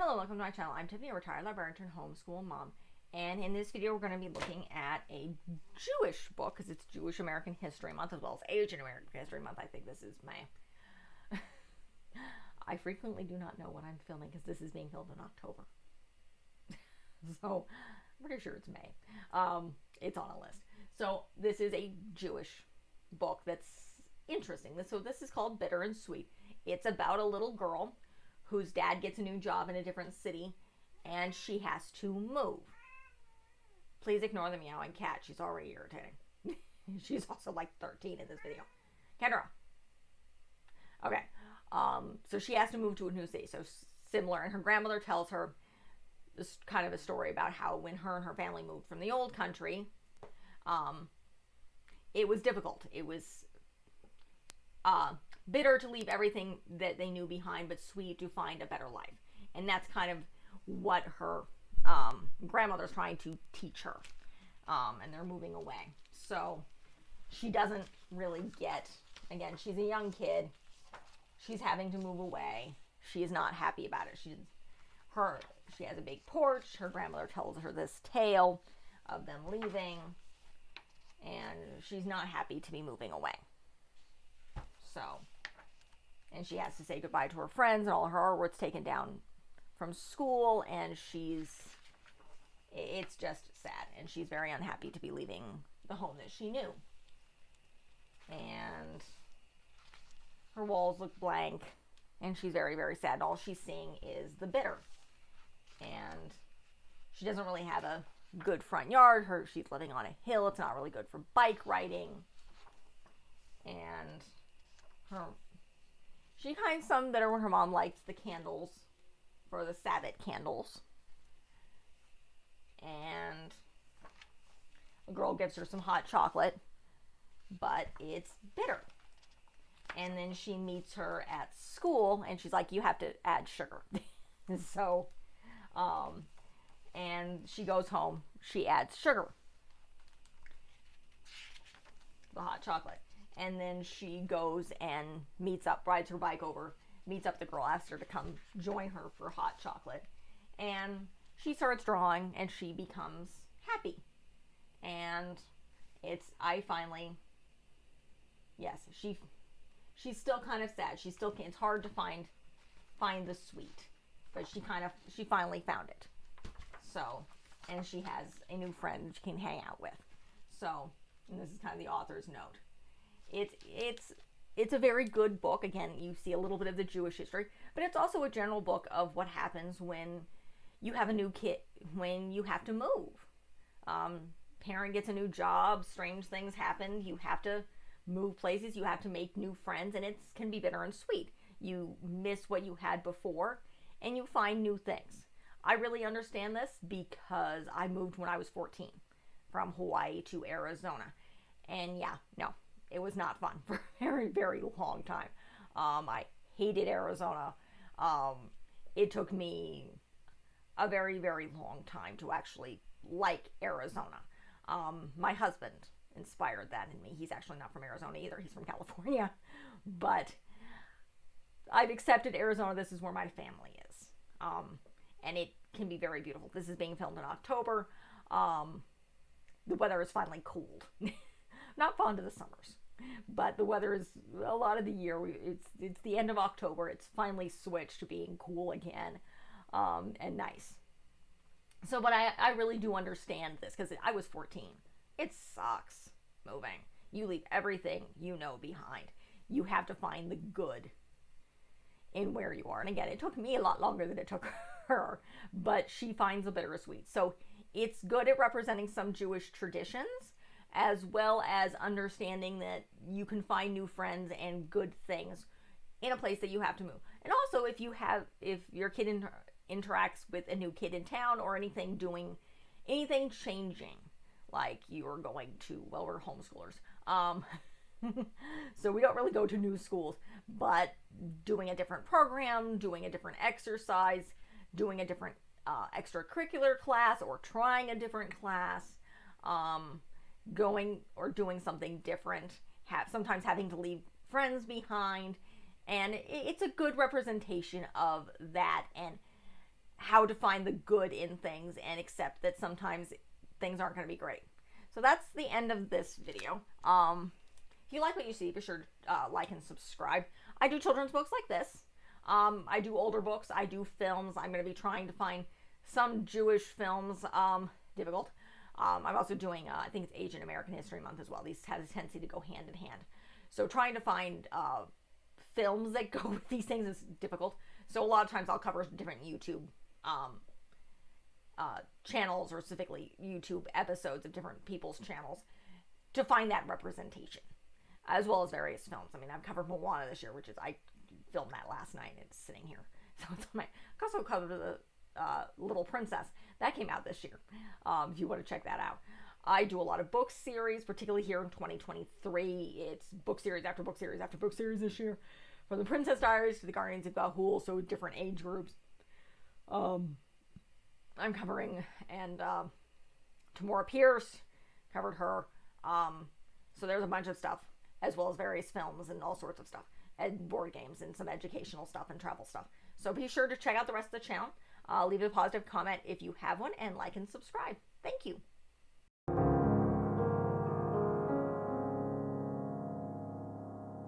Hello, welcome to my channel. I'm Tiffany, a retired librarian turned homeschool mom. And in this video, we're going to be looking at a Jewish book because it's Jewish American History Month as well as Asian American History Month. I think this is May. I frequently do not know what I'm filming because this is being filmed in October. So I'm pretty sure it's May. It's on a list. So this is a Jewish book that's interesting. So this is called Bitter and Sweet. It's about a little girl whose dad gets a new job in a different city and she has to move. Please ignore the meowing cat. She's already irritating. She's also like 13 in this video. Kendra. Okay. So she has to move to a new city. So similar. And her grandmother tells her this kind of a story about how when her and her family moved from the old country, it was difficult. It was bitter to leave everything that they knew behind, but sweet to find a better life. And that's kind of what her grandmother's trying to teach her. And they're moving away. So she doesn't really get, again, she's a young kid. She's having to move away. She is not happy about it. She has a big porch. Her grandmother tells her this tale of them leaving. And she's not happy to be moving away. So, and she has to say goodbye to her friends, and all her artwork's taken down from school, and it's just sad, and she's very unhappy to be leaving the home that she knew. And her walls look blank, and she's very, very sad, and all she's seeing is the bitter. And she doesn't really have a good front yard. She's living on a hill. It's not really good for bike riding. And she finds some that are when her mom lights the candles for the Sabbath candles. And the girl gives her some hot chocolate, but it's bitter. And then she meets her at school, and she's like, you have to add sugar. So, and she goes home. She adds sugar. The hot chocolate. And then she goes and rides her bike over, meets up the girl, asks her to come join her for hot chocolate. And she starts drawing, and she becomes happy. And she's still kind of sad. It's hard to find the sweet, but she finally found it. So, and she has a new friend she can hang out with. So, and this is kind of the author's note. It's a very good book. Again, you see a little bit of the Jewish history, but it's also a general book of what happens when you have a new kid, when you have to move. Parent gets a new job, strange things happen, you have to move places, you have to make new friends, and it can be bitter and sweet. You miss what you had before, and you find new things. I really understand this because I moved when I was 14 from Hawaii to Arizona. And yeah, no, it was not fun for a very, very long time. I hated Arizona. It took me a very, very long time to actually like Arizona. My husband inspired that in me. He's actually not from Arizona either. He's from California. But I've accepted Arizona. This is where my family is. And it can be very beautiful. This is being filmed in October. The weather is finally cooled. Not fond of the summers, but the weather is a lot of the year. It's the end of October. It's finally switched to being cool again, and nice. So, but I really do understand this because I was 14. It sucks moving. You leave everything you know behind. You have to find the good in where you are. And again, it took me a lot longer than it took her, but she finds the bittersweet. So it's good at representing some Jewish traditions, as well as understanding that you can find new friends and good things in a place that you have to move. And also, if your kid interacts with a new kid in town or anything changing, like you're going to, well, we're homeschoolers. So we don't really go to new schools, but doing a different program, doing a different exercise, doing a different extracurricular class, or trying a different class, going or doing something different, sometimes having to leave friends behind, and it's a good representation of that. And how to find the good in things and accept that sometimes things aren't going to be great. So that's the end of this video. If you like what you see, be sure to like and subscribe. I do children's books like this. I do older books. I do films. I'm going to be trying to find some Jewish films. Difficult. I'm also doing, I think it's Asian American History Month as well. These have a tendency to go hand in hand. So trying to find films that go with these things is difficult. So a lot of times I'll cover different YouTube channels, or specifically YouTube episodes of different people's channels, to find that representation, as well as various films. I mean, I've covered Moana this year, which is, I filmed that last night, and it's sitting here. So it's on my, I also covered the Little Princess. That came out this year, if you want to check that out. I do a lot of book series, particularly here in 2023. It's book series after book series after book series this year. From the Princess Diaries to the Guardians of Ga'Hoole, so different age groups. I'm covering, and Tamora Pierce, covered her. So there's a bunch of stuff, as well as various films and all sorts of stuff, and board games and some educational stuff and travel stuff. So be sure to check out the rest of the channel. Leave a positive comment if you have one, and like and subscribe. Thank you.